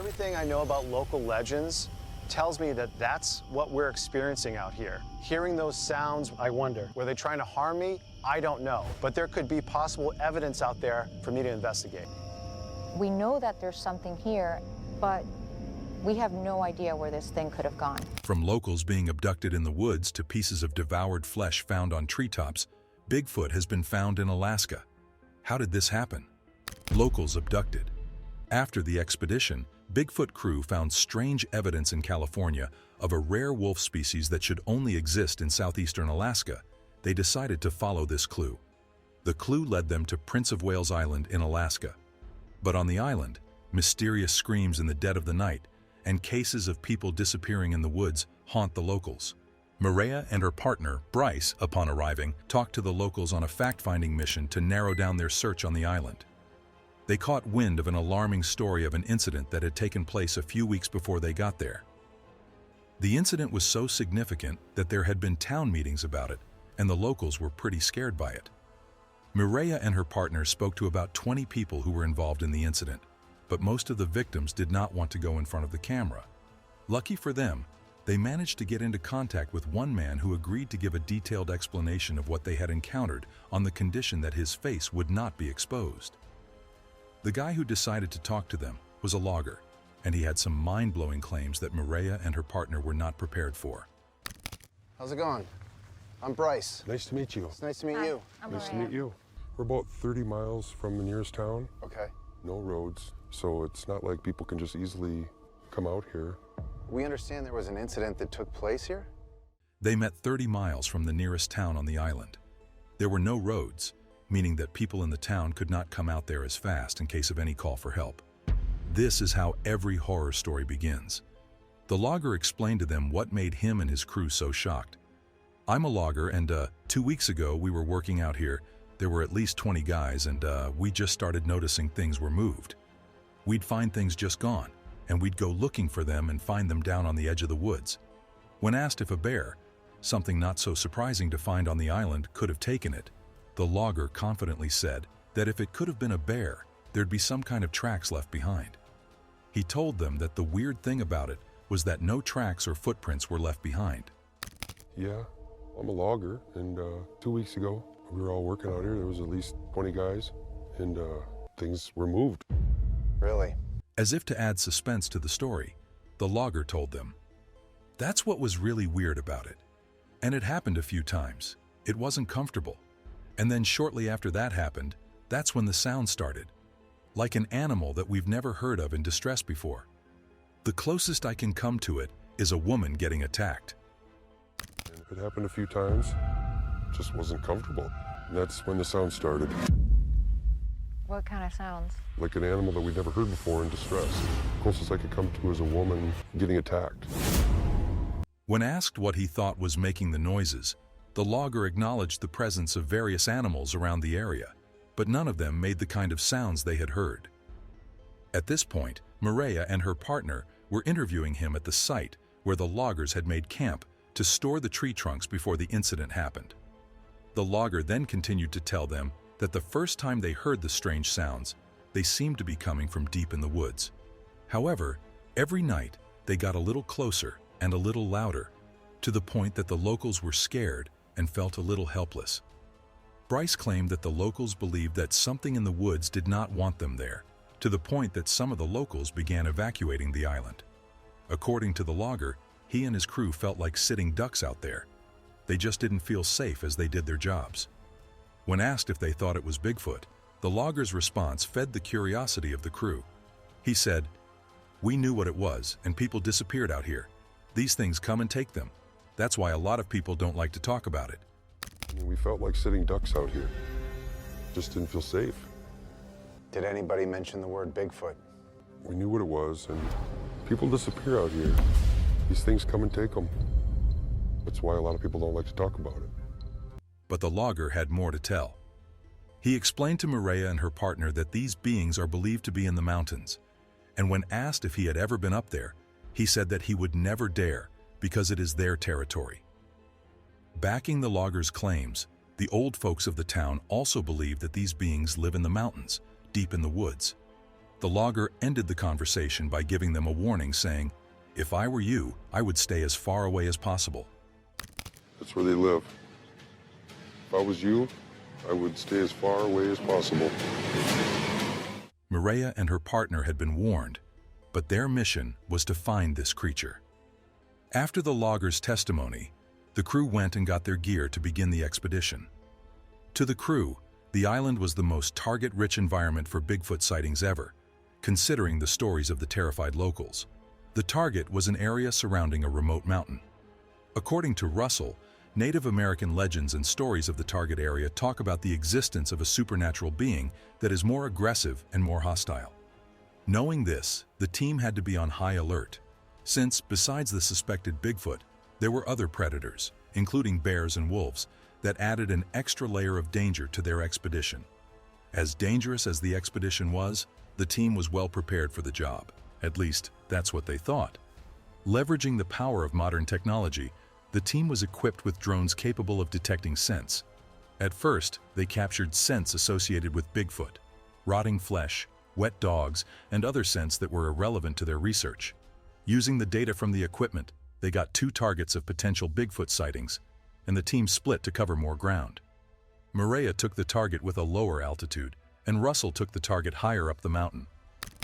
Everything I know about local legends tells me that that's what we're experiencing out here. Hearing those sounds, I wonder, were they trying to harm me? I don't know. But there could be possible evidence out there for me to investigate. We know that there's something here, but we have no idea where this thing could have gone. From locals being abducted in the woods to pieces of devoured flesh found on treetops, Bigfoot has been found in Alaska. How did this happen? Locals abducted. After the expedition, Bigfoot crew found strange evidence in California of a rare wolf species that should only exist in southeastern Alaska. They decided to follow this clue. The clue led them to Prince of Wales Island in Alaska. But on the island, mysterious screams in the dead of the night and cases of people disappearing in the woods haunt the locals. Mireya and her partner, Bryce, upon arriving, talked to the locals on a fact-finding mission to narrow down their search on the island. They caught wind of an alarming story of an incident that had taken place a few weeks before they got there. The incident was so significant that there had been town meetings about it, and the locals were pretty scared by it. Mireya and her partner spoke to about 20 people who were involved in the incident, but most of the victims did not want to go in front of the camera. Lucky for them, they managed to get into contact with one man who agreed to give a detailed explanation of what they had encountered on the condition that his face would not be exposed. The guy who decided to talk to them was a logger, and he had some mind-blowing claims that Mireya and her partner were not prepared for. How's it going? I'm Bryce. Nice to meet you. It's nice to meet Hi, you. I'm Nice to Mireya. meet you. We're about 30 miles from the nearest town. Okay. No roads, so it's not like people can just easily come out here. We understand there was an incident that took place here? They met 30 miles from the nearest town on the island. There were no roads, meaning that people in the town could not come out there as fast in case of any call for help. This is how every horror story begins. The logger explained to them what made him and his crew so shocked. I'm a logger, and 2 weeks ago we were working out here. There were at least 20 guys, and we just started noticing things were moved. We'd find things just gone, and we'd go looking for them and find them down on the edge of the woods. When asked if a bear, something not so surprising to find on the island, could have taken it, the logger confidently said that if it could have been a bear, there'd be some kind of tracks left behind. He told them that the weird thing about it was that no tracks or footprints were left behind. Yeah, I'm a logger, and 2 weeks ago, we were all working out here. There was at least 20 guys, and things were moved. Really? As if to add suspense to the story, the logger told them, "That's what was really weird about it. And it happened a few times. It wasn't comfortable. And then shortly after that happened, that's when the sound started. Like an animal that we've never heard of in distress before. The closest I can come to it is a woman getting attacked." And it happened a few times, it just wasn't comfortable. And that's when the sound started. What kind of sounds? Like an animal that we'd never heard before in distress. Closest I could come to is a woman getting attacked. When asked what he thought was making the noises, the logger acknowledged the presence of various animals around the area, but none of them made the kind of sounds they had heard. At this point, Mireya and her partner were interviewing him at the site where the loggers had made camp to store the tree trunks before the incident happened. The logger then continued to tell them that the first time they heard the strange sounds, they seemed to be coming from deep in the woods. However, every night they got a little closer and a little louder, to the point that the locals were scared and felt a little helpless. Bryce claimed that the locals believed that something in the woods did not want them there, to the point that some of the locals began evacuating the island. According to the logger, he and his crew felt like sitting ducks out there. They just didn't feel safe as they did their jobs. When asked if they thought it was Bigfoot, the logger's response fed the curiosity of the crew. He said, "We knew what it was, and people disappeared out here. These things come and take them. That's why a lot of people don't like to talk about it." I mean, we felt like sitting ducks out here. Just didn't feel safe. Did anybody mention the word Bigfoot? We knew what it was, and people disappear out here. These things come and take them. That's why a lot of people don't like to talk about it. But the logger had more to tell. He explained to Mireya and her partner that these beings are believed to be in the mountains, and when asked if he had ever been up there, he said that he would never dare because it is their territory. Backing the logger's claims, the old folks of the town also believe that these beings live in the mountains, deep in the woods. The logger ended the conversation by giving them a warning saying, "If I were you, I would stay as far away as possible." That's where they live. If I was you, I would stay as far away as possible. Mireya and her partner had been warned, but their mission was to find this creature. After the logger's testimony, the crew went and got their gear to begin the expedition. To the crew, the island was the most target-rich environment for Bigfoot sightings ever, considering the stories of the terrified locals. The target was an area surrounding a remote mountain. According to Russell, Native American legends and stories of the target area talk about the existence of a supernatural being that is more aggressive and more hostile. Knowing this, the team had to be on high alert, since, besides the suspected Bigfoot, there were other predators, including bears and wolves, that added an extra layer of danger to their expedition. As dangerous as the expedition was, the team was well prepared for the job. At least, that's what they thought. Leveraging the power of modern technology, the team was equipped with drones capable of detecting scents. At first, they captured scents associated with Bigfoot, rotting flesh, wet dogs, and other scents that were irrelevant to their research. Using the data from the equipment, they got 2 targets of potential Bigfoot sightings, and the team split to cover more ground. Mireya took the target with a lower altitude, and Russell took the target higher up the mountain.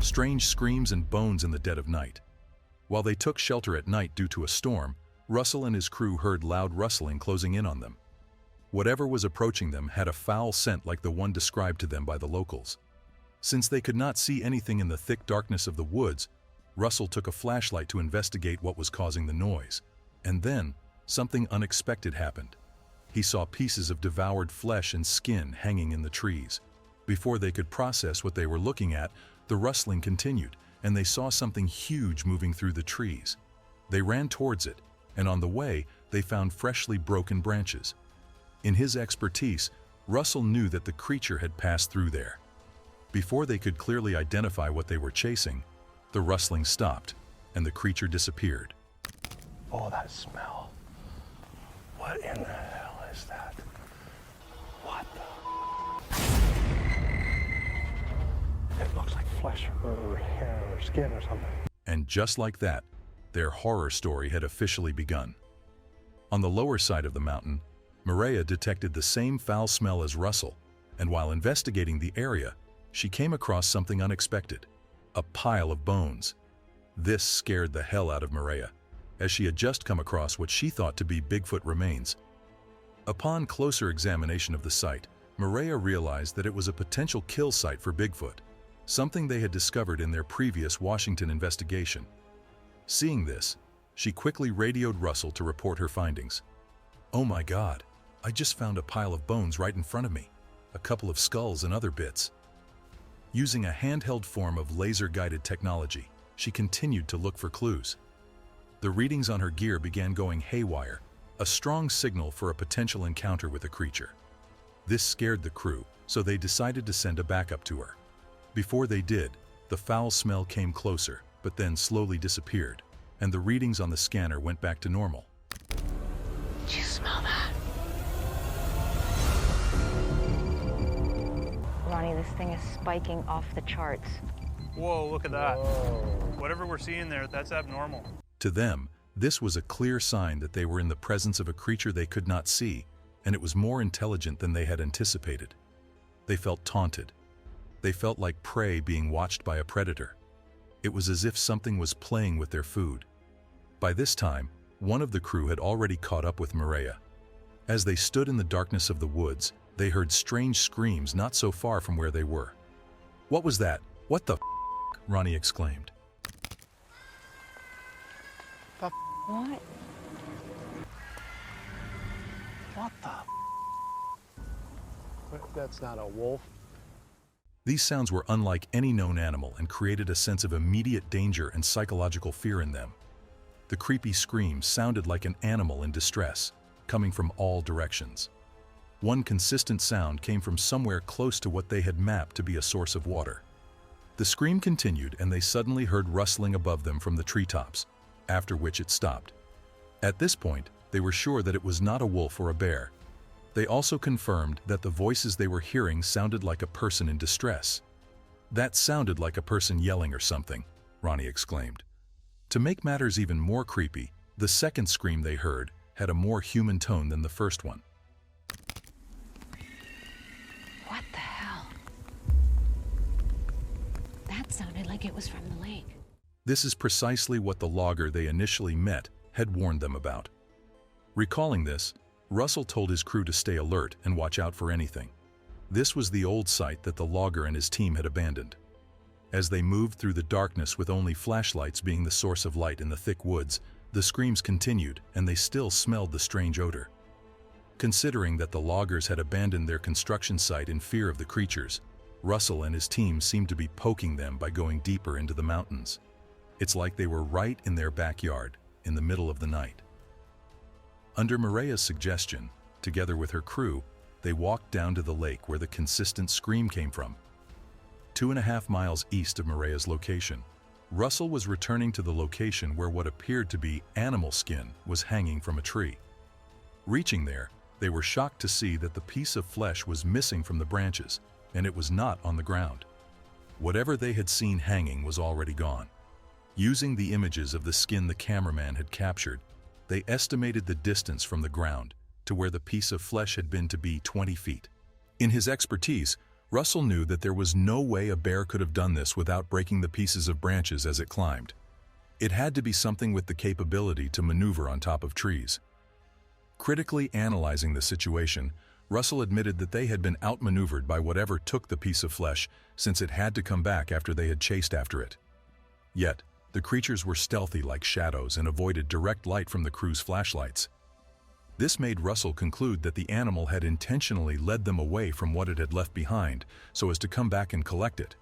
Strange screams and bones in the dead of night. While they took shelter at night due to a storm, Russell and his crew heard loud rustling closing in on them. Whatever was approaching them had a foul scent like the one described to them by the locals. Since they could not see anything in the thick darkness of the woods, Russell took a flashlight to investigate what was causing the noise. And then, something unexpected happened. He saw pieces of devoured flesh and skin hanging in the trees. Before they could process what they were looking at, the rustling continued, and they saw something huge moving through the trees. They ran towards it, and on the way, they found freshly broken branches. In his expertise, Russell knew that the creature had passed through there. Before they could clearly identify what they were chasing, the rustling stopped, and the creature disappeared. Oh, that smell. What in the hell is that? What the? It looks like flesh or hair or skin or something. And just like that, their horror story had officially begun. On the lower side of the mountain, Mireya detected the same foul smell as Russell, and while investigating the area, she came across something unexpected: a pile of bones. This scared the hell out of Mireya, as she had just come across what she thought to be Bigfoot remains. Upon closer examination of the site, Mireya realized that it was a potential kill site for Bigfoot, something they had discovered in their previous Washington investigation. Seeing this, she quickly radioed Russell to report her findings. "Oh my God, I just found a pile of bones right in front of me, a couple of skulls and other bits." Using a handheld form of laser-guided technology, she continued to look for clues. The readings on her gear began going haywire, a strong signal for a potential encounter with a creature. This scared the crew, so they decided to send a backup to her. Before they did, the foul smell came closer, but then slowly disappeared, and the readings on the scanner went back to normal. Did you smell that? Ronnie, this thing is spiking off the charts. Whoa, look at that. Whatever we're seeing there, that's abnormal. To them, this was a clear sign that they were in the presence of a creature they could not see, and it was more intelligent than they had anticipated. They felt taunted. They felt like prey being watched by a predator. It was as if something was playing with their food. By this time, one of the crew had already caught up with Mireya. As they stood in the darkness of the woods, they heard strange screams not so far from where they were. "What was that? What the f***?" Ronnie exclaimed. What? What the? That's not a wolf. These sounds were unlike any known animal and created a sense of immediate danger and psychological fear in them. The creepy screams sounded like an animal in distress, coming from all directions. One consistent sound came from somewhere close to what they had mapped to be a source of water. The scream continued, and they suddenly heard rustling above them from the treetops, after which it stopped. At this point, they were sure that it was not a wolf or a bear. They also confirmed that the voices they were hearing sounded like a person in distress. "That sounded like a person yelling or something," Ronnie exclaimed. To make matters even more creepy, the second scream they heard had a more human tone than the first one. What the hell? That sounded like it was from the lake. This is precisely what the logger they initially met had warned them about. Recalling this, Russell told his crew to stay alert and watch out for anything. This was the old site that the logger and his team had abandoned. As they moved through the darkness with only flashlights being the source of light in the thick woods, the screams continued and they still smelled the strange odor. Considering that the loggers had abandoned their construction site in fear of the creatures, Russell and his team seemed to be poking them by going deeper into the mountains. It's like they were right in their backyard, in the middle of the night. Under Mireya's suggestion, together with her crew, they walked down to the lake where the consistent scream came from. 2.5 miles east of Mireya's location, Russell was returning to the location where what appeared to be animal skin was hanging from a tree. Reaching there, they were shocked to see that the piece of flesh was missing from the branches, and it was not on the ground. Whatever they had seen hanging was already gone. Using the images of the skin the cameraman had captured, they estimated the distance from the ground to where the piece of flesh had been to be 20 feet. In his expertise, Russell knew that there was no way a bear could have done this without breaking the pieces of branches as it climbed. It had to be something with the capability to maneuver on top of trees. Critically analyzing the situation, Russell admitted that they had been outmaneuvered by whatever took the piece of flesh, since it had to come back after they had chased after it. Yet, the creatures were stealthy like shadows and avoided direct light from the crew's flashlights. This made Russell conclude that the animal had intentionally led them away from what it had left behind so as to come back and collect it.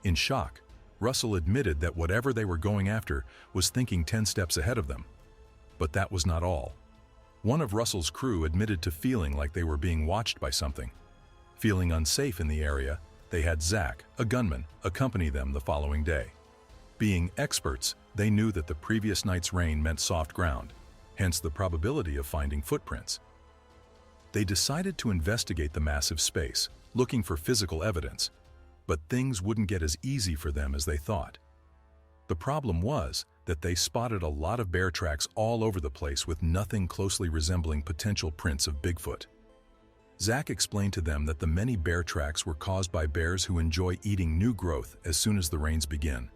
In shock, Russell admitted that whatever they were going after was thinking 10 steps ahead of them. But that was not all. One of Russell's crew admitted to feeling like they were being watched by something. Feeling unsafe in the area, they had Zach, a gunman, accompany them the following day. Being experts, they knew that the previous night's rain meant soft ground, hence the probability of finding footprints. They decided to investigate the massive space, looking for physical evidence, but things wouldn't get as easy for them as they thought. The problem was that they spotted a lot of bear tracks all over the place with nothing closely resembling potential prints of Bigfoot. Zach explained to them that the many bear tracks were caused by bears who enjoy eating new growth as soon as the rains begin.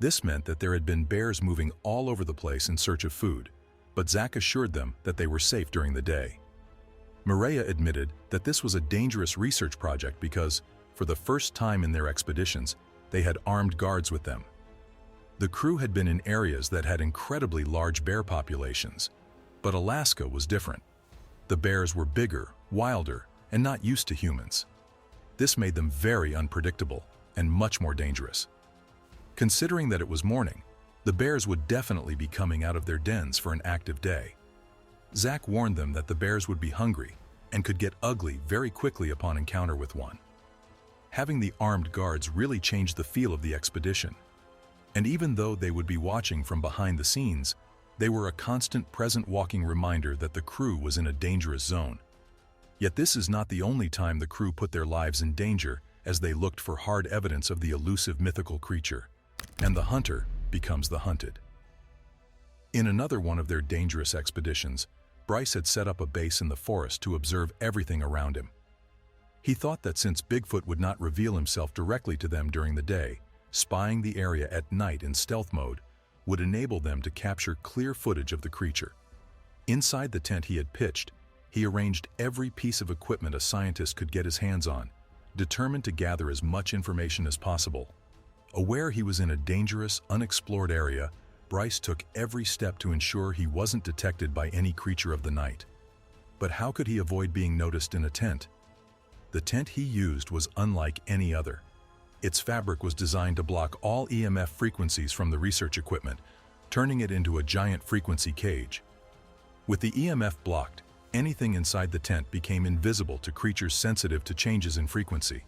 This meant that there had been bears moving all over the place in search of food, but Zach assured them that they were safe during the day. Mireya admitted that this was a dangerous research project because, for the first time in their expeditions, they had armed guards with them. The crew had been in areas that had incredibly large bear populations, but Alaska was different. The bears were bigger, wilder, and not used to humans. This made them very unpredictable and much more dangerous. Considering that it was morning, the bears would definitely be coming out of their dens for an active day. Zach warned them that the bears would be hungry and could get ugly very quickly upon encounter with one. Having the armed guards really changed the feel of the expedition. And even though they would be watching from behind the scenes, they were a constant present walking reminder that the crew was in a dangerous zone. Yet this is not the only time the crew put their lives in danger as they looked for hard evidence of the elusive mythical creature. And the hunter becomes the hunted. In another one of their dangerous expeditions, Bryce had set up a base in the forest to observe everything around him. He thought that since Bigfoot would not reveal himself directly to them during the day, spying the area at night in stealth mode would enable them to capture clear footage of the creature. Inside the tent he had pitched, he arranged every piece of equipment a scientist could get his hands on, determined to gather as much information as possible. Aware he was in a dangerous, unexplored area, Bryce took every step to ensure he wasn't detected by any creature of the night. But how could he avoid being noticed in a tent? The tent he used was unlike any other. Its fabric was designed to block all EMF frequencies from the research equipment, turning it into a giant frequency cage. With the EMF blocked, anything inside the tent became invisible to creatures sensitive to changes in frequency.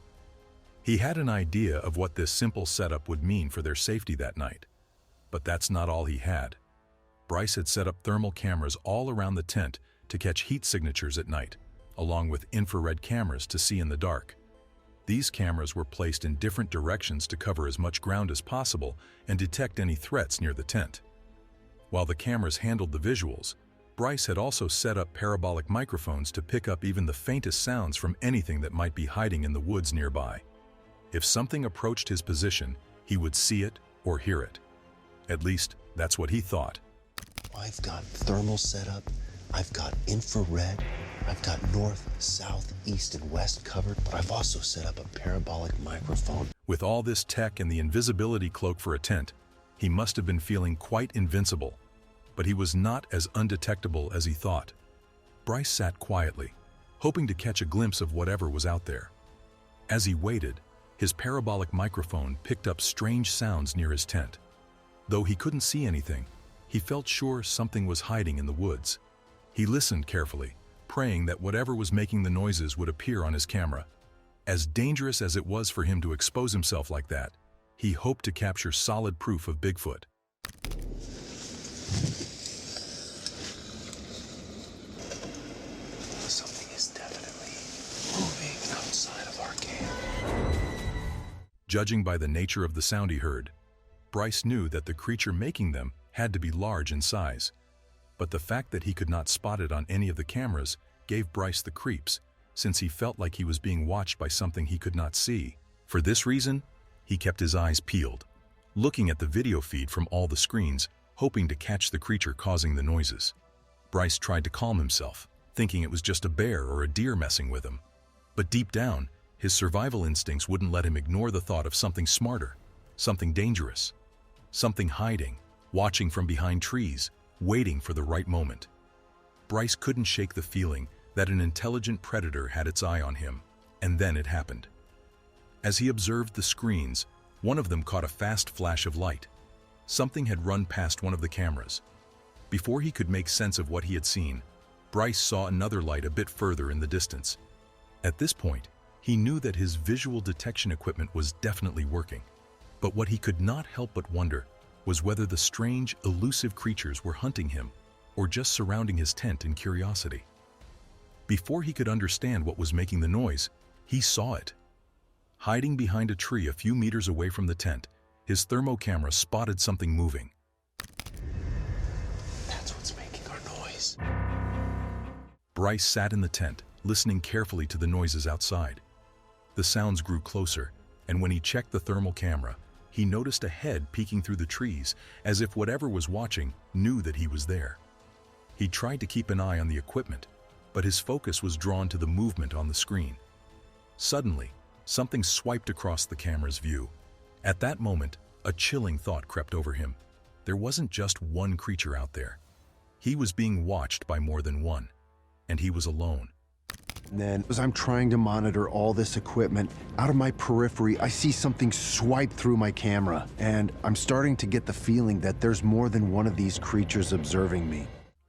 He had an idea of what this simple setup would mean for their safety that night. But that's not all he had. Bryce had set up thermal cameras all around the tent to catch heat signatures at night, along with infrared cameras to see in the dark. These cameras were placed in different directions to cover as much ground as possible and detect any threats near the tent. While the cameras handled the visuals, Bryce had also set up parabolic microphones to pick up even the faintest sounds from anything that might be hiding in the woods nearby. If something approached his position, he would see it or hear it. At least, that's what he thought. I've got thermal set up, I've got infrared, I've got north, south, east, and west covered, but I've also set up a parabolic microphone. With all this tech and the invisibility cloak for a tent, he must have been feeling quite invincible. But he was not as undetectable as he thought. Bryce sat quietly, hoping to catch a glimpse of whatever was out there. As he waited, his parabolic microphone picked up strange sounds near his tent. Though he couldn't see anything, he felt sure something was hiding in the woods. He listened carefully, praying that whatever was making the noises would appear on his camera. As dangerous as it was for him to expose himself like that, he hoped to capture solid proof of Bigfoot. Judging by the nature of the sound he heard, Bryce knew that the creature making them had to be large in size. But the fact that he could not spot it on any of the cameras gave Bryce the creeps, since he felt like he was being watched by something he could not see. For this reason, he kept his eyes peeled, looking at the video feed from all the screens, hoping to catch the creature causing the noises. Bryce tried to calm himself, thinking it was just a bear or a deer messing with him. But deep down, his survival instincts wouldn't let him ignore the thought of something smarter, something dangerous, something hiding, watching from behind trees, waiting for the right moment. Bryce couldn't shake the feeling that an intelligent predator had its eye on him, and then it happened. As he observed the screens, one of them caught a fast flash of light. Something had run past one of the cameras. Before he could make sense of what he had seen, Bryce saw another light a bit further in the distance. At this point, he knew that his visual detection equipment was definitely working. But what he could not help but wonder was whether the strange, elusive creatures were hunting him or just surrounding his tent in curiosity. Before he could understand what was making the noise, he saw it. Hiding behind a tree a few meters away from the tent, his thermo camera spotted something moving. That's what's making our noise. Bryce sat in the tent, listening carefully to the noises outside. The sounds grew closer, and when he checked the thermal camera, he noticed a head peeking through the trees, as if whatever was watching knew that he was there. He tried to keep an eye on the equipment, but his focus was drawn to the movement on the screen. Suddenly, something swiped across the camera's view. At that moment, a chilling thought crept over him. There wasn't just one creature out there. He was being watched by more than one, and he was alone. And then, as I'm trying to monitor all this equipment, out of my periphery, I see something swipe through my camera, and I'm starting to get the feeling that there's more than one of these creatures observing me.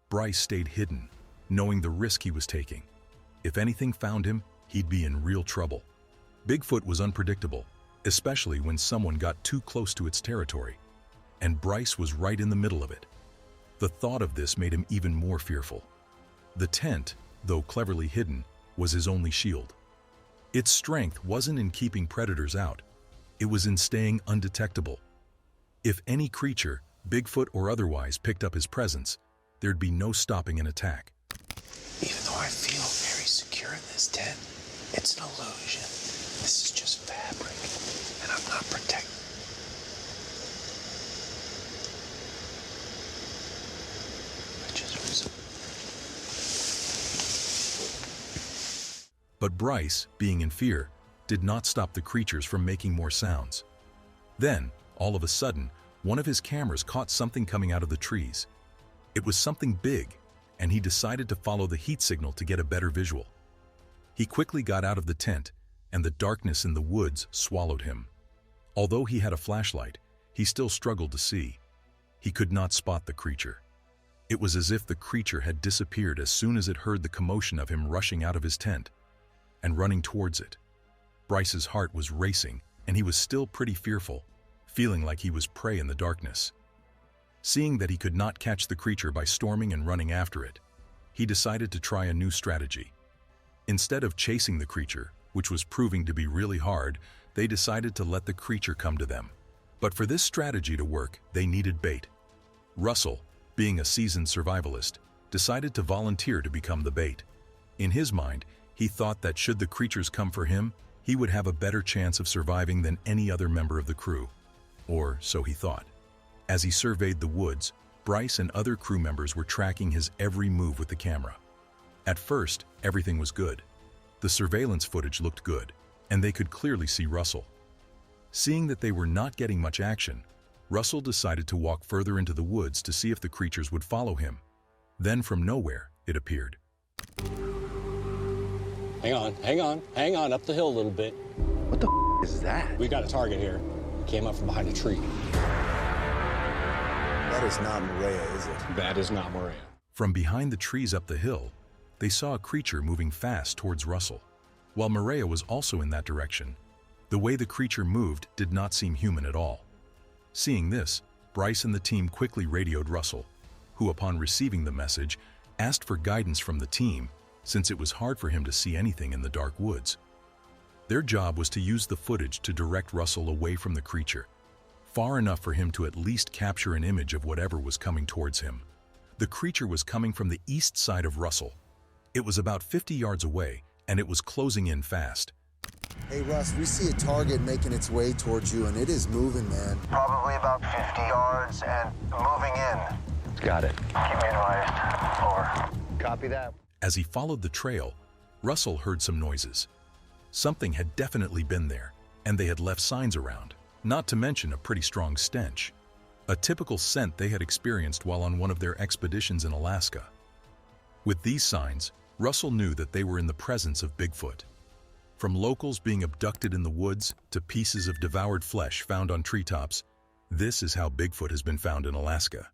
Bryce stayed hidden, knowing the risk he was taking. If anything found him, he'd be in real trouble. Bigfoot was unpredictable, especially when someone got too close to its territory, and Bryce was right in the middle of it. The thought of this made him even more fearful. The tent, though cleverly hidden, was his only shield. Its strength wasn't in keeping predators out, it was in staying undetectable. If any creature, Bigfoot or otherwise, picked up his presence, there'd be no stopping an attack. Even though I feel very secure in this tent, it's an illusion. This is just fabric, and I'm not protected. But Bryce, being in fear, did not stop the creatures from making more sounds. Then, all of a sudden, one of his cameras caught something coming out of the trees. It was something big, and he decided to follow the heat signal to get a better visual. He quickly got out of the tent, and the darkness in the woods swallowed him. Although he had a flashlight, he still struggled to see. He could not spot the creature. It was as if the creature had disappeared as soon as it heard the commotion of him rushing out of his tent and running towards it. Bryce's heart was racing, and he was still pretty fearful, feeling like he was prey in the darkness. Seeing that he could not catch the creature by storming and running after it, he decided to try a new strategy. Instead of chasing the creature, which was proving to be really hard, they decided to let the creature come to them. But for this strategy to work, they needed bait. Russell, being a seasoned survivalist, decided to volunteer to become the bait. In his mind, he thought that should the creatures come for him, he would have a better chance of surviving than any other member of the crew. Or so he thought. As he surveyed the woods, Bryce and other crew members were tracking his every move with the camera. At first, everything was good. The surveillance footage looked good, and they could clearly see Russell. Seeing that they were not getting much action, Russell decided to walk further into the woods to see if the creatures would follow him. Then from nowhere, it appeared. Hang on, up the hill a little bit. What the is that? We got a target here. Came up from behind a tree. That is not Mireya, is it? That is not Mireya. From behind the trees up the hill, they saw a creature moving fast towards Russell. While Mireya was also in that direction, the way the creature moved did not seem human at all. Seeing this, Bryce and the team quickly radioed Russell, who upon receiving the message, asked for guidance from the team since it was hard for him to see anything in the dark woods. Their job was to use the footage to direct Russell away from the creature, far enough for him to at least capture an image of whatever was coming towards him. The creature was coming from the east side of Russell. It was about 50 yards away, and it was closing in fast. Hey, Russ, we see a target making its way towards you, and it is moving, man. Probably about 50 yards and moving in. Got it. Keep me advised. Over. Copy that. As he followed the trail, Russell heard some noises. Something had definitely been there, and they had left signs around, not to mention a pretty strong stench. A typical scent they had experienced while on one of their expeditions in Alaska. With these signs, Russell knew that they were in the presence of Bigfoot. From locals being abducted in the woods to pieces of devoured flesh found on treetops, this is how Bigfoot has been found in Alaska.